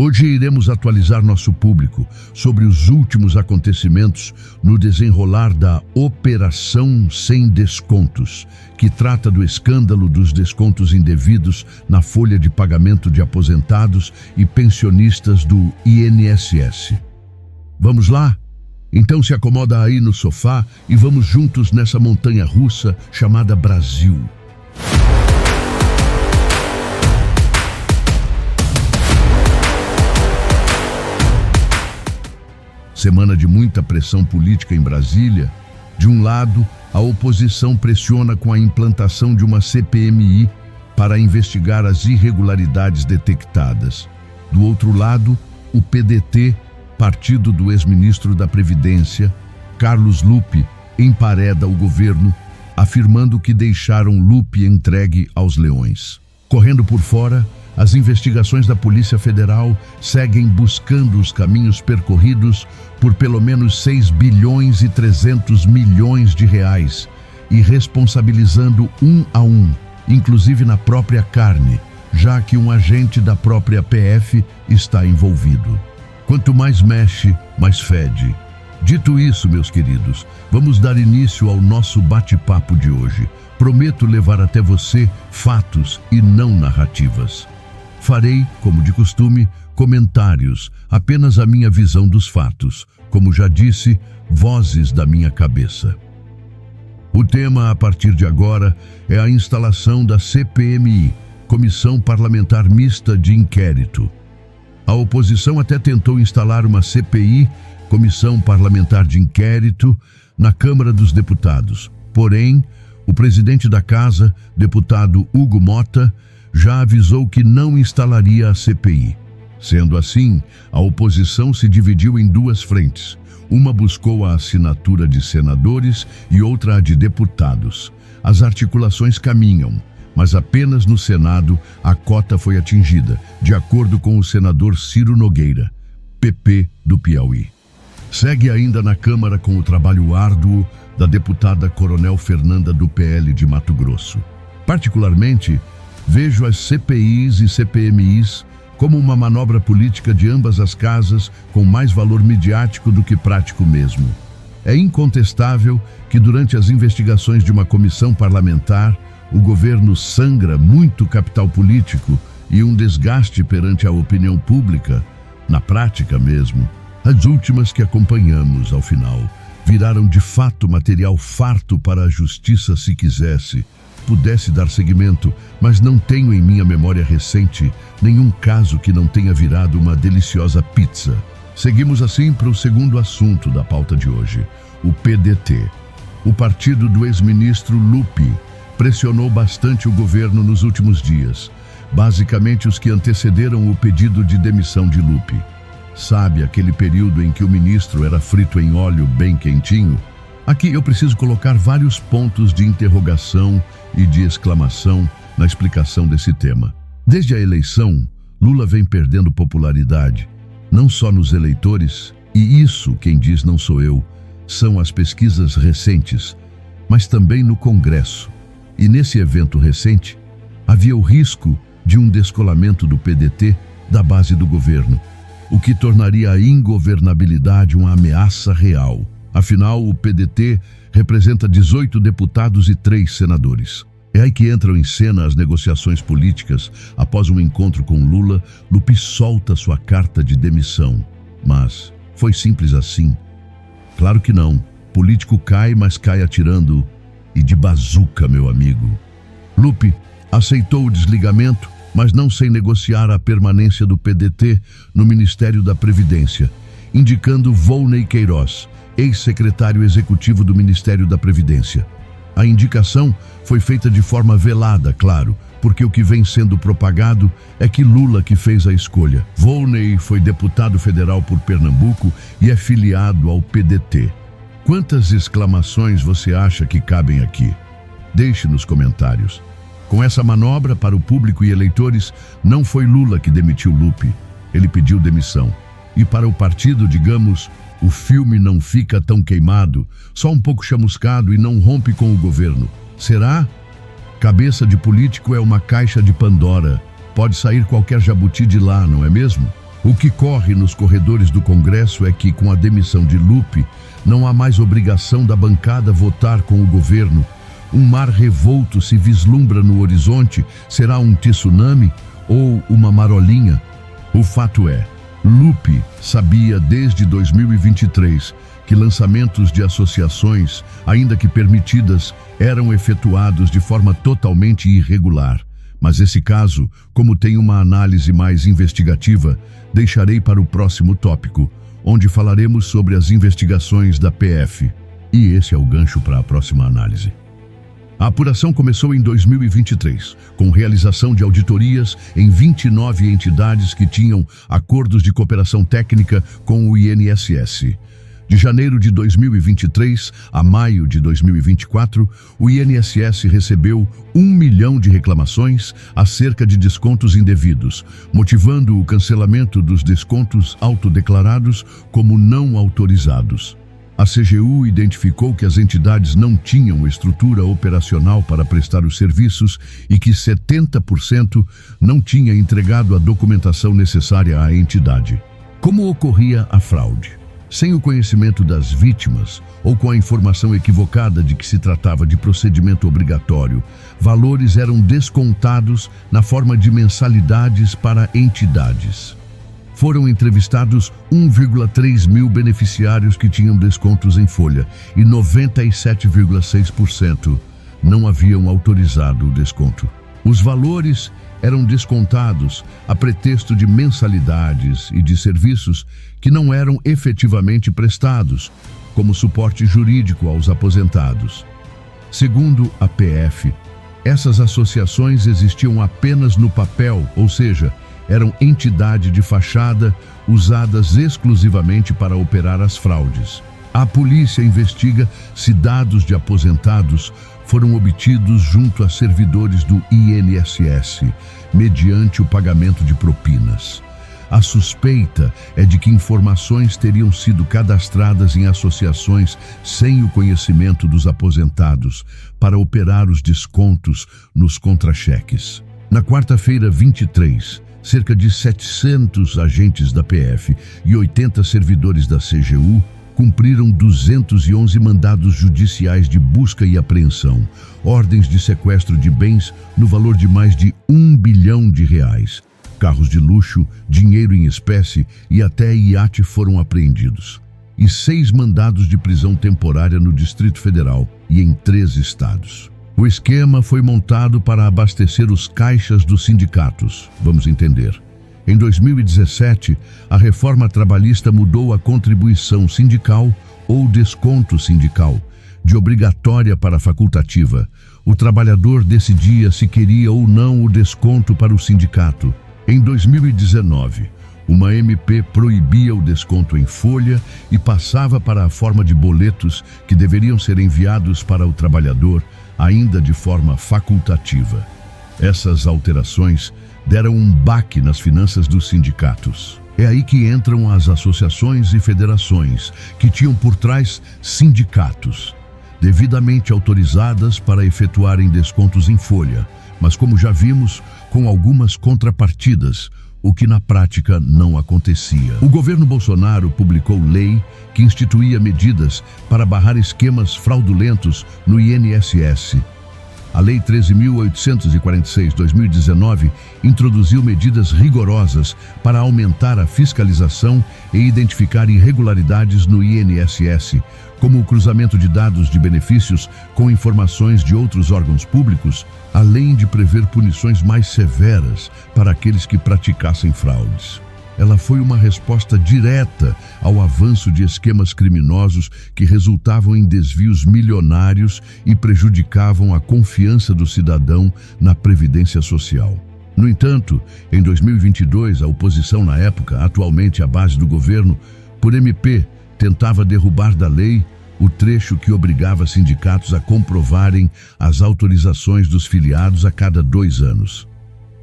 Hoje iremos atualizar nosso público sobre os últimos acontecimentos no desenrolar da Operação Sem Descontos, que trata do escândalo dos descontos indevidos na folha de pagamento de aposentados e pensionistas do INSS. Vamos lá? Então se acomoda aí no sofá e vamos juntos nessa montanha-russa chamada Brasil. Semana de muita pressão política em Brasília. De um lado, a oposição pressiona com a implantação de uma CPMI para investigar as irregularidades detectadas. Do outro lado, o PDT, partido do ex-ministro da Previdência, Carlos Lupe, empareda o governo, afirmando que deixaram Lupe entregue aos leões. Correndo por fora, as investigações da Polícia Federal seguem buscando os caminhos percorridos por pelo menos 6 bilhões e 300 milhões de reais e responsabilizando um a um, inclusive na própria carne, já que um agente da própria PF está envolvido. Quanto mais mexe, mais fede. Dito isso, meus queridos, vamos dar início ao nosso bate-papo de hoje. Prometo levar até você fatos e não narrativas. Farei, como de costume, comentários, apenas a minha visão dos fatos, como já disse, vozes da minha cabeça. O tema, a partir de agora, é a instalação da CPMI, Comissão Parlamentar Mista de Inquérito. A oposição até tentou instalar uma CPI, Comissão Parlamentar de Inquérito, na Câmara dos Deputados. Porém, o presidente da Casa, deputado Hugo Mota, já avisou que não instalaria a CPI. Sendo assim, a oposição se dividiu em duas frentes. Uma buscou a assinatura de senadores e outra a de deputados. As articulações caminham, mas apenas no Senado a cota foi atingida, de acordo com o senador Ciro Nogueira, PP do Piauí. Segue ainda na Câmara com o trabalho árduo da deputada Coronel Fernanda do PL de Mato Grosso. Particularmente, vejo as CPIs e CPMIs como uma manobra política de ambas as casas com mais valor midiático do que prático mesmo. É incontestável que durante as investigações de uma comissão parlamentar, o governo sangra muito capital político e um desgaste perante a opinião pública, na prática mesmo. As últimas que acompanhamos, ao final, viraram de fato material farto para a justiça se pudesse dar seguimento, mas não tenho em minha memória recente nenhum caso que não tenha virado uma deliciosa pizza. Seguimos assim para o segundo assunto da pauta de hoje, o PDT. O partido do ex-ministro Lupe pressionou bastante o governo nos últimos dias, basicamente os que antecederam o pedido de demissão de Lupe. Sabe aquele período em que o ministro era frito em óleo bem quentinho? Aqui eu preciso colocar vários pontos de interrogação e de exclamação na explicação desse tema. Desde a eleição, Lula vem perdendo popularidade, não só nos eleitores, e isso, quem diz não sou eu, são as pesquisas recentes, mas também no Congresso. E nesse evento recente, havia o risco de um descolamento do PDT da base do governo, o que tornaria a ingovernabilidade uma ameaça real. Afinal, o PDT representa 18 deputados e 3 senadores. É aí que entram em cena as negociações políticas. Após um encontro com Lula, Lupe solta sua carta de demissão. Mas foi simples assim? Claro que não. Político cai, mas cai atirando e de bazuca, meu amigo. Lupe aceitou o desligamento, mas não sem negociar a permanência do PDT no Ministério da Previdência, indicando Volney Queiroz, ex-secretário executivo do Ministério da Previdência. A indicação foi feita de forma velada, claro, porque o que vem sendo propagado é que Lula que fez a escolha. Volney foi deputado federal por Pernambuco e é filiado ao PDT. Quantas exclamações você acha que cabem aqui? Deixe nos comentários. Com essa manobra, para o público e eleitores, não foi Lula que demitiu Lupe. Ele pediu demissão. E para o partido, digamos, o filme não fica tão queimado, só um pouco chamuscado e não rompe com o governo. Será? Cabeça de político é uma caixa de Pandora. Pode sair qualquer jabuti de lá, não é mesmo? O que corre nos corredores do Congresso é que, com a demissão de Lupe, não há mais obrigação da bancada votar com o governo. Um mar revolto se vislumbra no horizonte. Será um tsunami ou uma marolinha? O fato é, Lupe sabia desde 2023 que lançamentos de associações, ainda que permitidas, eram efetuados de forma totalmente irregular. Mas esse caso, como tem uma análise mais investigativa, deixarei para o próximo tópico, onde falaremos sobre as investigações da PF. E esse é o gancho para a próxima análise. A apuração começou em 2023, com realização de auditorias em 29 entidades que tinham acordos de cooperação técnica com o INSS. De janeiro de 2023 a maio de 2024, o INSS recebeu 1 milhão de reclamações acerca de descontos indevidos, motivando o cancelamento dos descontos autodeclarados como não autorizados. A CGU identificou que as entidades não tinham estrutura operacional para prestar os serviços e que 70% não tinha entregado a documentação necessária à entidade. Como ocorria a fraude? Sem o conhecimento das vítimas ou com a informação equivocada de que se tratava de procedimento obrigatório, valores eram descontados na forma de mensalidades para entidades. Foram entrevistados 1,3 mil beneficiários que tinham descontos em folha e 97,6% não haviam autorizado o desconto. Os valores eram descontados a pretexto de mensalidades e de serviços que não eram efetivamente prestados, como suporte jurídico aos aposentados. Segundo a PF, essas associações existiam apenas no papel, ou seja, eram entidade de fachada usadas exclusivamente para operar as fraudes. A polícia investiga se dados de aposentados foram obtidos junto a servidores do INSS, mediante o pagamento de propinas. A suspeita é de que informações teriam sido cadastradas em associações sem o conhecimento dos aposentados para operar os descontos nos contra-cheques. Na quarta-feira 23, cerca de 700 agentes da PF e 80 servidores da CGU cumpriram 211 mandados judiciais de busca e apreensão, ordens de sequestro de bens no valor de mais de R$1 bilhão. Carros de luxo, dinheiro em espécie e até iate foram apreendidos. E 6 mandados de prisão temporária no Distrito Federal e em 3 estados. O esquema foi montado para abastecer os caixas dos sindicatos. Vamos entender. Em 2017, a reforma trabalhista mudou a contribuição sindical ou desconto sindical, de obrigatória para facultativa. O trabalhador decidia se queria ou não o desconto para o sindicato. Em 2019, uma MP proibia o desconto em folha e passava para a forma de boletos que deveriam ser enviados para o trabalhador, ainda de forma facultativa. Essas alterações deram um baque nas finanças dos sindicatos. É aí que entram as associações e federações, que tinham por trás sindicatos, devidamente autorizadas para efetuarem descontos em folha, mas como já vimos, com algumas contrapartidas, o que na prática não acontecia. O governo Bolsonaro publicou lei que instituía medidas para barrar esquemas fraudulentos no INSS. A Lei 13.846/2019 introduziu medidas rigorosas para aumentar a fiscalização e identificar irregularidades no INSS, como o cruzamento de dados de benefícios com informações de outros órgãos públicos, além de prever punições mais severas para aqueles que praticassem fraudes. Ela foi uma resposta direta ao avanço de esquemas criminosos que resultavam em desvios milionários e prejudicavam a confiança do cidadão na Previdência Social. No entanto, em 2022, a oposição na época, atualmente à base do governo, por MP, tentava derrubar da lei o trecho que obrigava sindicatos a comprovarem as autorizações dos filiados a cada 2 anos.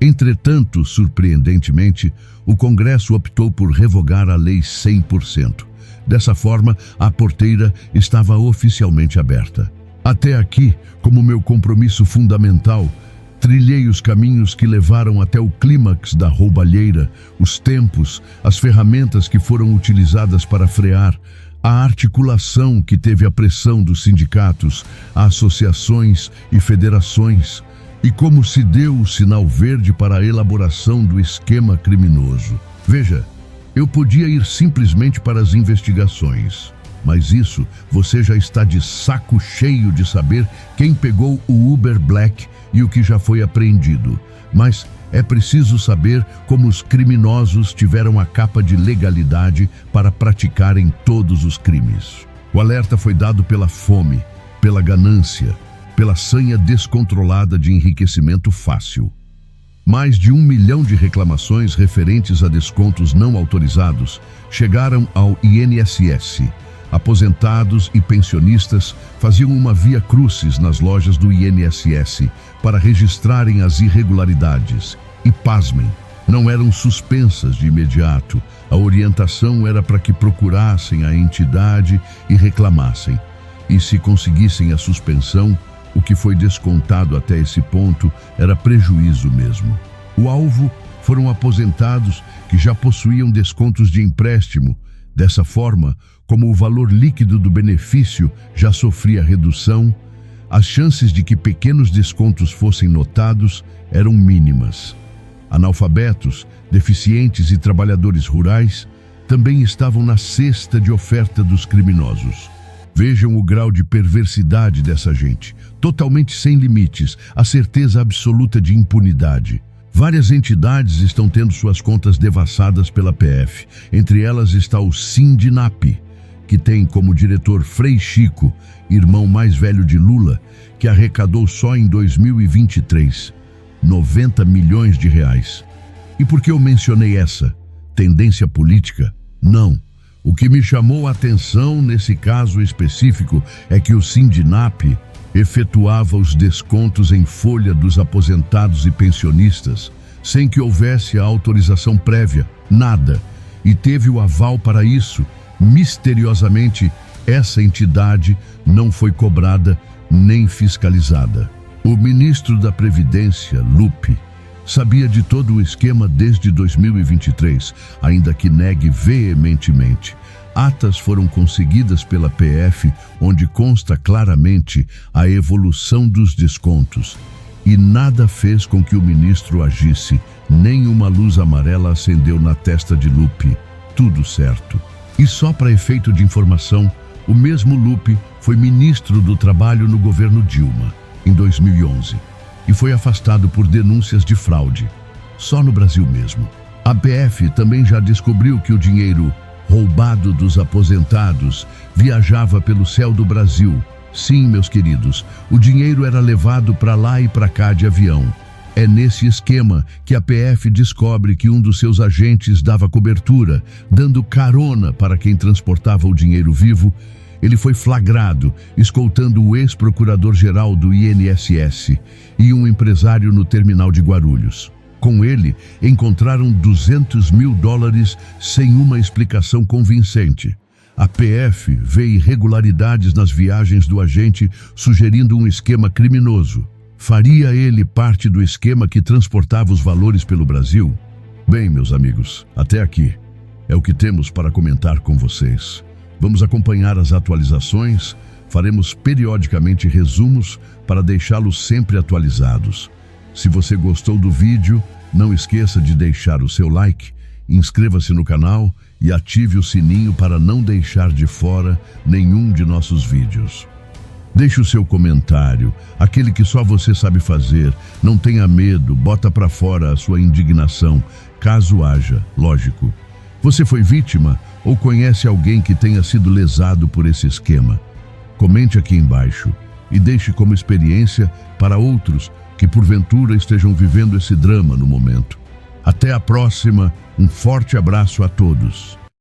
Entretanto, surpreendentemente, o Congresso optou por revogar a lei 100%. Dessa forma, a porteira estava oficialmente aberta. Até aqui, como meu compromisso fundamental, Trilhei os caminhos que levaram até o clímax da roubalheira, os tempos, as ferramentas que foram utilizadas para frear, a articulação que teve a pressão dos sindicatos, associações e federações, e como se deu o sinal verde para a elaboração do esquema criminoso. Veja, eu podia ir simplesmente para as investigações, mas isso você já está de saco cheio de saber quem pegou o Uber Black e o que já foi apreendido. Mas é preciso saber como os criminosos tiveram a capa de legalidade para praticarem todos os crimes. O alerta foi dado pela fome, pela ganância, pela sanha descontrolada de enriquecimento fácil. Mais de 1 milhão de reclamações referentes a descontos não autorizados chegaram ao INSS. Aposentados e pensionistas faziam uma via crucis nas lojas do INSS para registrarem as irregularidades. E pasmem, não eram suspensas de imediato. A orientação era para que procurassem a entidade e reclamassem. E se conseguissem a suspensão, o que foi descontado até esse ponto era prejuízo mesmo. O alvo foram aposentados que já possuíam descontos de empréstimo. Dessa forma, como o valor líquido do benefício já sofria redução, as chances de que pequenos descontos fossem notados eram mínimas. Analfabetos, deficientes e trabalhadores rurais também estavam na cesta de oferta dos criminosos. Vejam o grau de perversidade dessa gente, totalmente sem limites, a certeza absoluta de impunidade. Várias entidades estão tendo suas contas devassadas pela PF. Entre elas está o Sindinap, que tem como diretor Frei Chico, irmão mais velho de Lula, que arrecadou só em 2023 90 milhões de reais. E por que eu mencionei essa? Tendência política? Não. O que me chamou a atenção nesse caso específico é que o Sindinap efetuava os descontos em folha dos aposentados e pensionistas sem que houvesse a autorização prévia, nada, e teve o aval para isso. Misteriosamente, essa entidade não foi cobrada nem fiscalizada. O ministro da Previdência, Lupe, sabia de todo o esquema desde 2023, ainda que negue veementemente. Atas foram conseguidas pela PF, onde consta claramente a evolução dos descontos. E nada fez com que o ministro agisse, nem uma luz amarela acendeu na testa de Lupe. Tudo certo. E só para efeito de informação, o mesmo Lupe foi ministro do Trabalho no governo Dilma, em 2011, e foi afastado por denúncias de fraude. Só no Brasil mesmo. A PF também já descobriu que o dinheiro roubado dos aposentados viajava pelo céu do Brasil. Sim, meus queridos, o dinheiro era levado para lá e para cá de avião. É nesse esquema que a PF descobre que um dos seus agentes dava cobertura, dando carona para quem transportava o dinheiro vivo. Ele foi flagrado, escoltando o ex-procurador-geral do INSS e um empresário no terminal de Guarulhos. Com ele, encontraram $200 mil sem uma explicação convincente. A PF vê irregularidades nas viagens do agente, sugerindo um esquema criminoso. Faria ele parte do esquema que transportava os valores pelo Brasil? Bem, meus amigos, até aqui é o que temos para comentar com vocês. Vamos acompanhar as atualizações, faremos periodicamente resumos para deixá-los sempre atualizados. Se você gostou do vídeo, não esqueça de deixar o seu like, inscreva-se no canal e ative o sininho para não deixar de fora nenhum de nossos vídeos. Deixe o seu comentário, aquele que só você sabe fazer. Não tenha medo, bota para fora a sua indignação, caso haja, lógico. Você foi vítima ou conhece alguém que tenha sido lesado por esse esquema? Comente aqui embaixo e deixe como experiência para outros que porventura estejam vivendo esse drama no momento. Até a próxima, um forte abraço a todos.